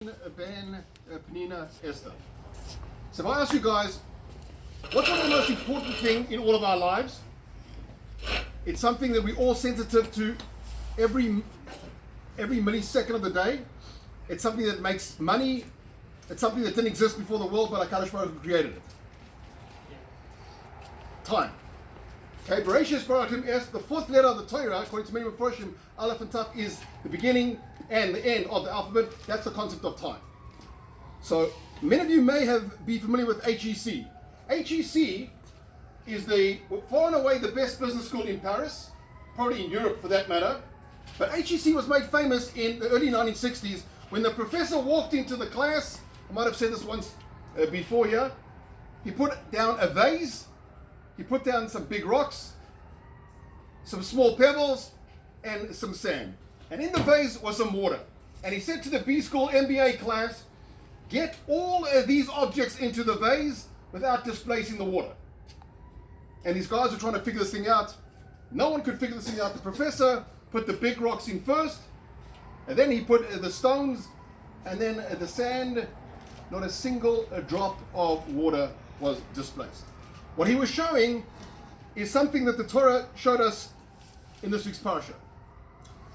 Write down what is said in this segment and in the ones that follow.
Ben Penina Esther. So if I ask you guys, what's one of the most important thing in all of our lives? It's something that we're all sensitive to every millisecond of the day. It's something that makes money. It's something that didn't exist before the world, but HaKadosh Baruch Hu created it. Time. Okay, Bereshis Baratim Est, the fourth letter of the Torah, according to many Mephoshim, Aleph and Taf, is the beginning and the end of the alphabet. That's the concept of time. So, many of you may be familiar with HEC. HEC is far and away the best business school in Paris, probably in Europe for that matter. But HEC was made famous in the early 1960s when the professor walked into the class. I might have said this once before here. He put down a vase. He put down some big rocks, some small pebbles, and some sand. And in the vase was some water. And he said to the B School MBA class, get all of these objects into the vase without displacing the water. And these guys were trying to figure this thing out. No one could figure this thing out. The professor put the big rocks in first, and then he put the stones, and then the sand. Not a single drop of water was displaced. What he was showing is something that the Torah showed us in this week's Parsha.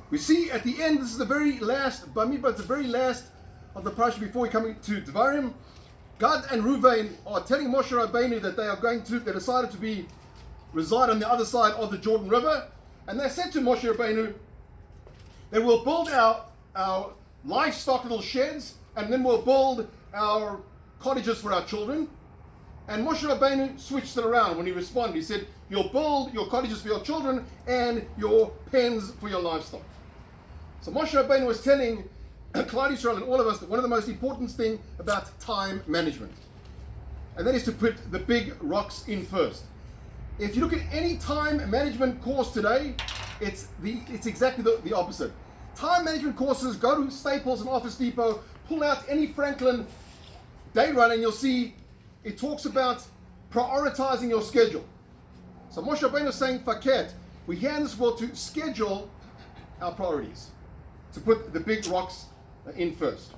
We see at the end, this is the very last, Bamidbar, it's the very last of the Parsha before we come to Devarim. Gad and Reuven are telling Moshe Rabbeinu that they decided to reside on the other side of the Jordan River. And they said to Moshe Rabbeinu that we'll build our livestock little sheds, and then we'll build our cottages for our children. And Moshe Rabbeinu switched it around when he responded. He said, you'll build your cottages for your children and your pens for your livestock. So Moshe Rabbeinu was telling Klal Yisrael and all of us that one of the most important things about time management, and that is to put the big rocks in first. If you look at any time management course today, it's exactly the opposite. Time management courses, go to Staples and Office Depot, pull out any Franklin day run, and you'll see it talks about prioritizing your schedule. So Moshe Rabbeinu is saying, Faket, we're here in this world to schedule our priorities, to put the big rocks in first.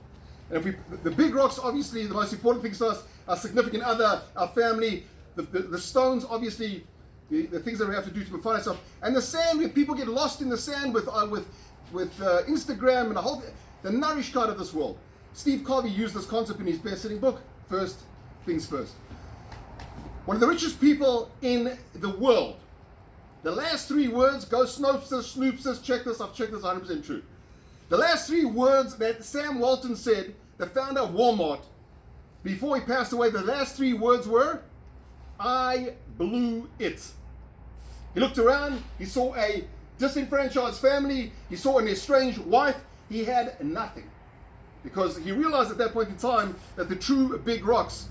And the big rocks, obviously, the most important things to us, our significant other, our family, the stones, obviously, the things that we have to do to find ourselves, and the sand, where people get lost in the sand with Instagram and the nourish card of this world. Steve Covey used this concept in his best-selling book, First Things First. One of the richest people in the world, the last three words, go snoopsters, check this, I've checked this 100% true. The last three words that Sam Walton said, the founder of Walmart, before he passed away, the last three words were, I blew it. He looked around, he saw a disenfranchised family, he saw an estranged wife, he had nothing. Because he realized at that point in time that the true big rocks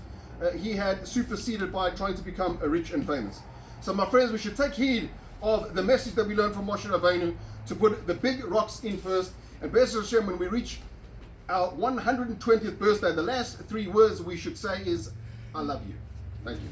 he had superseded by trying to become rich and famous. So my friends, we should take heed of the message that we learned from Moshe Rabbeinu to put the big rocks in first. And Be'ez Hashem, when we reach our 120th birthday, the last three words we should say is, I love you. Thank you.